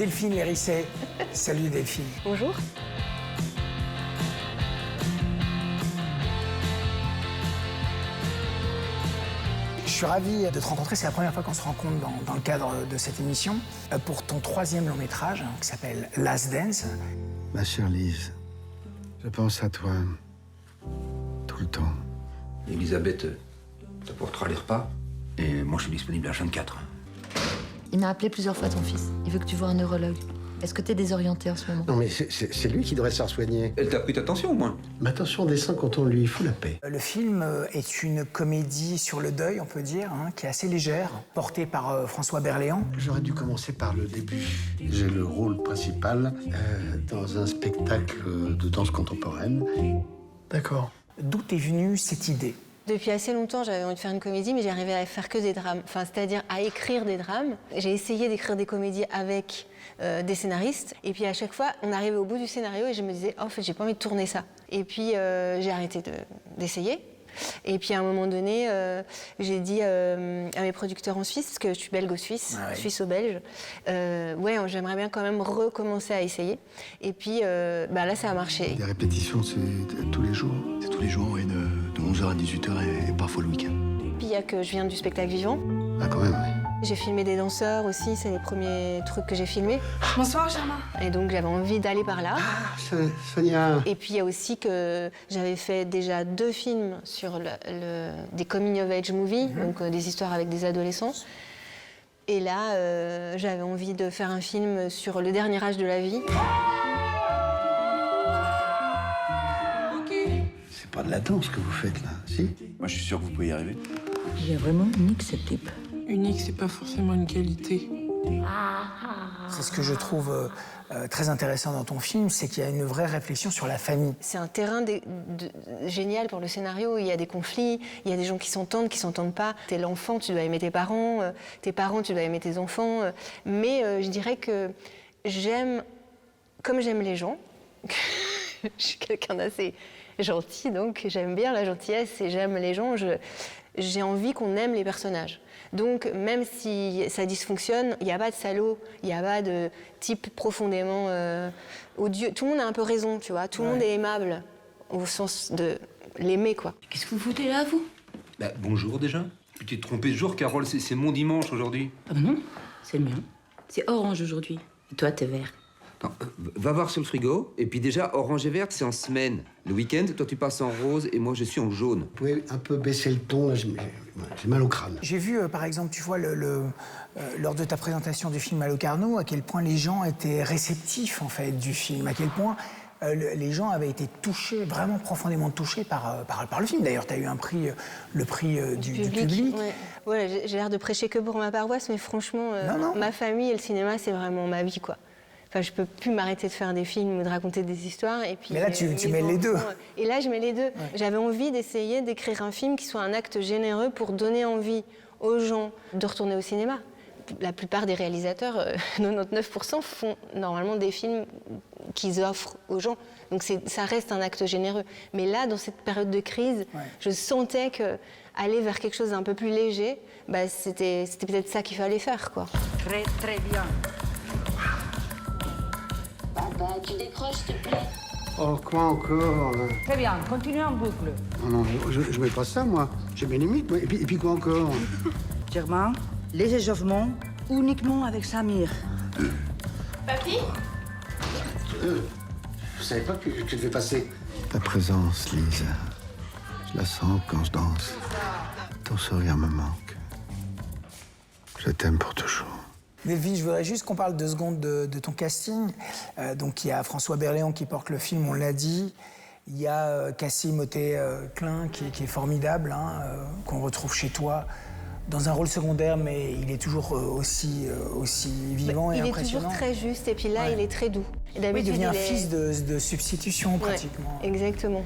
Delphine Lérisset. Salut Delphine. Bonjour. Je suis ravi de te rencontrer. C'est la première fois qu'on se rencontre dans le cadre de cette émission pour ton 3e long métrage qui s'appelle Last Dance. Ma chère Lise, je pense à toi tout le temps. Elisabeth, t'apportera les repas. Et moi, je suis disponible à 24. Il m'a appelé plusieurs fois, ton fils. Il veut que tu vois un neurologue. Est-ce que t'es désorienté en ce moment? Non, mais c'est lui qui devrait se faire soigner. Elle t'a pris ta tension, au moins. Mais attention, dessin quand on lui fout la paix. Le film est une comédie sur le deuil, on peut dire, qui est assez légère, portée par François Berléand. J'aurais dû commencer par le début. J'ai le rôle principal dans un spectacle de danse contemporaine. D'accord. D'où est venue cette idée? Depuis assez longtemps, j'avais envie de faire une comédie, mais j'arrivais à faire que des drames. Enfin, c'est-à-dire à écrire des drames. J'ai essayé d'écrire des comédies avec des scénaristes. Et puis à chaque fois, on arrivait au bout du scénario et je me disais, oh, en fait, j'ai pas envie de tourner ça. Et puis j'ai arrêté d'essayer. Et puis à un moment donné, j'ai dit à mes producteurs en Suisse, parce que je suis belgo-suisse, suisse-belge, ouais, j'aimerais bien quand même recommencer à essayer. Et puis là, ça a marché. Les répétitions, c'est tous les jours? C'est tous les jours, et de 11h à 18h et parfois le week-end. Puis il y a que je viens du spectacle vivant. Ah, quand même, oui. J'ai filmé des danseurs aussi, c'est les premiers trucs que j'ai filmés. Bonsoir, Germain. Et donc j'avais envie d'aller par là. Ah, Sonia. Et puis il y a aussi que j'avais fait déjà 2 films sur des coming of age movies, donc des histoires avec des adolescents. Et là, j'avais envie de faire un film sur le dernier âge de la vie. C'est pas de la danse que vous faites, là, si? Moi, je suis sûr que vous pouvez y arriver. Il est vraiment unique, ce type. Unique, c'est pas forcément une qualité. C'est ce que je trouve très intéressant dans ton film, c'est qu'il y a une vraie réflexion sur la famille. C'est un terrain génial pour le scénario. Il y a des conflits, il y a des gens qui s'entendent pas. T'es l'enfant, tu dois aimer tes parents, tu dois aimer tes enfants. Mais je dirais que comme j'aime les gens, je suis quelqu'un d'assez gentil, donc j'aime bien la gentillesse et j'aime les gens, j'ai envie qu'on aime les personnages. Donc, même si ça dysfonctionne, il n'y a pas de salaud, il n'y a pas de type profondément odieux. Tout le monde a un peu raison, tu vois. Tout le monde est aimable, au sens de l'aimer, quoi. Qu'est-ce que vous foutez là, vous? Bah, bonjour, déjà. Tu t'es trompé de jour, Carole, c'est mon dimanche, aujourd'hui. Ah ben non, c'est le mien. C'est orange aujourd'hui. Et toi, t'es vert. Non, va voir sur le frigo, et puis déjà, orange et verte, c'est en semaine. Le week-end, toi, tu passes en rose, et moi, je suis en jaune. Vous pouvez un peu baisser le ton, là, j'ai mal au crâne. J'ai vu, par exemple, tu vois, lors de ta présentation du film à Locarno, à quel point les gens étaient réceptifs, en fait, du film, à quel point les gens avaient été touchés, vraiment profondément touchés par le film. D'ailleurs, tu as eu le prix du public. Ouais. Ouais, j'ai l'air de prêcher que pour ma paroisse, mais franchement, Non. ma famille et le cinéma, c'est vraiment ma vie, quoi. Enfin, je peux plus m'arrêter de faire des films ou de raconter des histoires. Et puis, Mais là, tu mets les deux. Et là, je mets les deux. Ouais. J'avais envie d'essayer d'écrire un film qui soit un acte généreux pour donner envie aux gens de retourner au cinéma. La plupart des réalisateurs, 99%, font normalement des films qu'ils offrent aux gens. Donc ça reste un acte généreux. Mais là, dans cette période de crise, je sentais qu'aller vers quelque chose d'un peu plus léger, c'était peut-être ça qu'il fallait faire, quoi. Très, très bien. Tu décroches, s'il te plaît. Oh, quoi encore? Très bien, continue en boucle. Non, je mets pas ça, moi. J'ai mes limites, moi. Et puis quoi encore? Germain, les échauffements uniquement avec Samir. Papy? Je savais pas que tu devais passer. Ta présence, Lise. Je la sens quand je danse. Ton sourire me manque. Je t'aime pour toujours. Delphine, je voudrais juste qu'on parle 2 secondes de ton casting. Donc, il y a François Berléand qui porte le film, on l'a dit. Il y a Cassim Oté-Klein qui est formidable, qu'on retrouve chez toi dans un rôle secondaire, mais il est toujours aussi vivant et impressionnant. Il est toujours très juste, et puis là, il est très doux. Oui, il devient un fils de substitution, pratiquement. Ouais, exactement.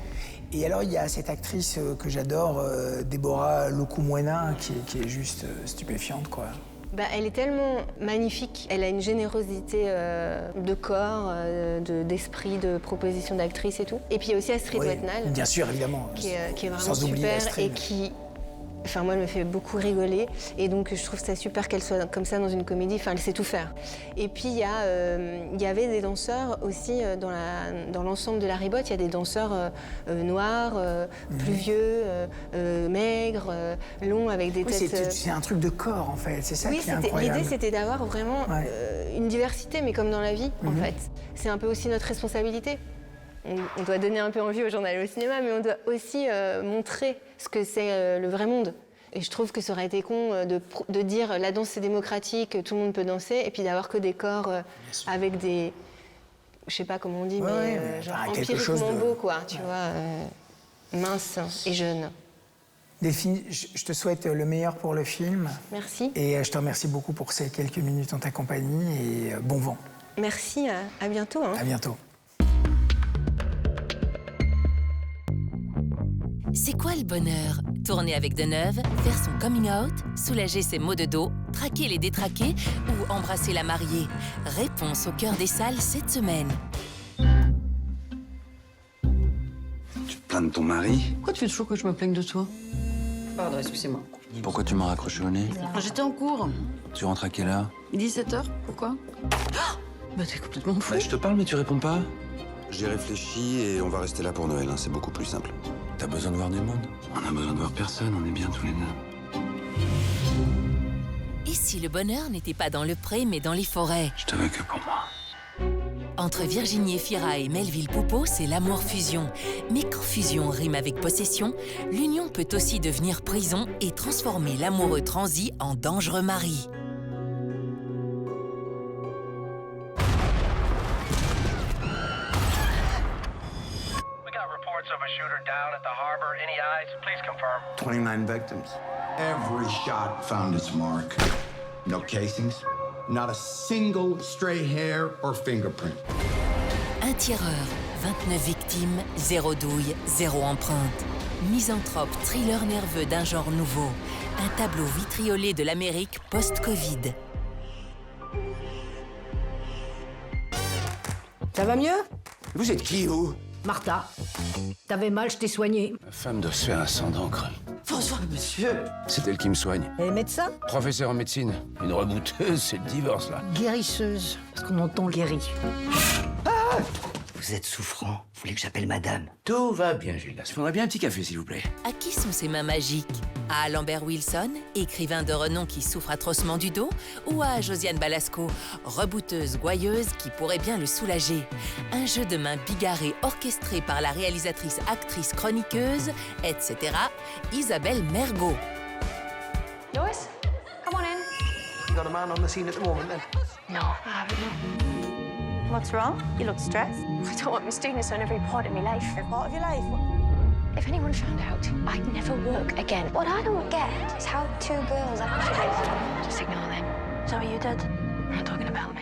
Et alors, il y a cette actrice que j'adore, Déborah Lokumwena, qui est juste stupéfiante, quoi. Elle est tellement magnifique. Elle a une générosité de corps, d'esprit, de proposition d'actrice et tout. Et puis il y a aussi Astrid Wetnal. Bien sûr, évidemment. Qui est vraiment super et qui Enfin, moi, elle me fait beaucoup rigoler. Et donc, je trouve ça super qu'elle soit comme ça dans une comédie. Enfin, elle sait tout faire. Et puis, il y avait des danseurs aussi dans l'ensemble de la ribote. Il y a des danseurs noirs, plus vieux, maigres, longs, avec des têtes... C'est un truc de corps, en fait. C'est ça qui est incroyable. L'idée, c'était d'avoir vraiment une diversité, mais comme dans la vie, en fait. C'est un peu aussi notre responsabilité. On doit donner un peu envie aux gens d'aller au cinéma, mais on doit aussi montrer ce que c'est le vrai monde. Et je trouve que ça aurait été con de dire la danse c'est démocratique, tout le monde peut danser, et puis d'avoir que des corps avec des... Je sais pas comment on dit, mais genre empiriquement beaux, quoi, tu vois, minces et jeunes. Delphine, je te souhaite le meilleur pour le film. Merci. Et je te remercie beaucoup pour ces quelques minutes en ta compagnie, et bon vent. Merci, à bientôt. Hein. À bientôt. C'est quoi le bonheur? Tourner avec Deneuve, faire son coming out, soulager ses maux de dos, traquer les détraqués ou embrasser la mariée? Réponse au cœur des salles cette semaine. Tu te plains de ton mari? Pourquoi tu fais toujours que je me plaigne de toi? Pardon, excusez-moi. Pourquoi tu m'as raccroché au nez? J'étais en cours. Tu rentres à quelle heure? 17h, pourquoi? Bah t'es complètement fou. Bah, je te parle, mais tu réponds pas. J'ai réfléchi et on va rester là pour Noël, hein. C'est beaucoup plus simple. T'as besoin de voir du monde? On a besoin de voir personne, on est bien tous les deux. Et si le bonheur n'était pas dans le pré, mais dans les forêts? Je te veux que pour moi. Entre Virginie Efira et Melville Poupeau, c'est l'amour fusion. Mais quand fusion rime avec possession, l'union peut aussi devenir prison et transformer l'amoureux transi en dangereux mari. Of a shooter down at the harbor. Any eyes? Please confirm. 29 victims. Every shot found its mark. No casings. Not a single stray hair or fingerprint. Un tireur, 29 victimes, 0 douille, 0 empreinte. Misanthrope, thriller nerveux d'un genre nouveau. Un tableau vitriolé de l'Amérique post-Covid. Ça va mieux? Vous êtes qui, vous? Martha, t'avais mal, je t'ai soigné. Ma femme doit se faire un sang d'encre. Bonsoir, monsieur. C'est elle qui me soigne. Et médecin? Professeur en médecine. Une rebouteuse, c'est le divorce, là. Guérisseuse, parce qu'on entend guéri. Vous êtes souffrant. Vous voulez que j'appelle madame? Tout va bien, Gildas. Faudrait bien un petit café, s'il vous plaît. À qui sont ces mains magiques? À Lambert Wilson, écrivain de renom qui souffre atrocement du dos? Ou à Josiane Balasco, rebouteuse gouailleuse qui pourrait bien le soulager? Un jeu de mains bigarré orchestré par la réalisatrice, actrice, chroniqueuse, etc. Isabelle Mergo. Lois, come on in. You got a man on the scene at the moment, then? No, I haven't. What's wrong? You look stressed. I don't want mistakes on every part of my life. Every part of your life? If anyone found out, I'd never work again. What I don't get is how two girls actually... Just ignore them. So you did? I'm not talking about me.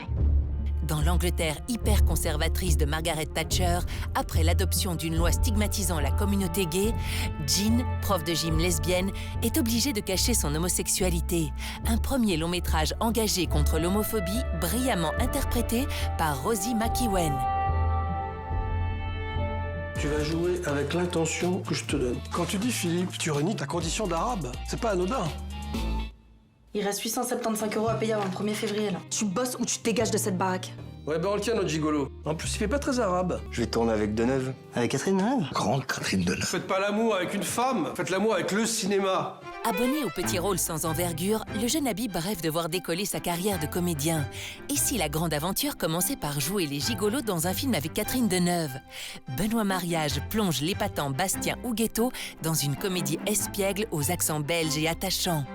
Dans l'Angleterre hyper conservatrice de Margaret Thatcher, après l'adoption d'une loi stigmatisant la communauté gay, Jean, prof de gym lesbienne, est obligée de cacher son homosexualité. Un premier long métrage engagé contre l'homophobie, brillamment interprété par Rosie McEwen. Tu vas jouer avec l'intention que je te donne. Quand tu dis Philippe, tu renies ta condition d'arabe. C'est pas anodin. Il reste 875 € à payer avant le 1er février, là. Tu bosses ou tu te dégages de cette baraque. Ouais, bah on le tient, notre gigolo. En plus, il fait pas très arabe. Je vais tourner avec Deneuve. Avec Catherine Deneuve? Grande Catherine Deneuve. Faites pas l'amour avec une femme, faites l'amour avec le cinéma. Abonné au petit rôle sans envergure, le jeune Habib rêve de voir décoller sa carrière de comédien. Et si la grande aventure commençait par jouer les gigolos dans un film avec Catherine Deneuve? Benoît Mariage plonge l'épatant Bastien Huguetto dans une comédie espiègle aux accents belges et attachants.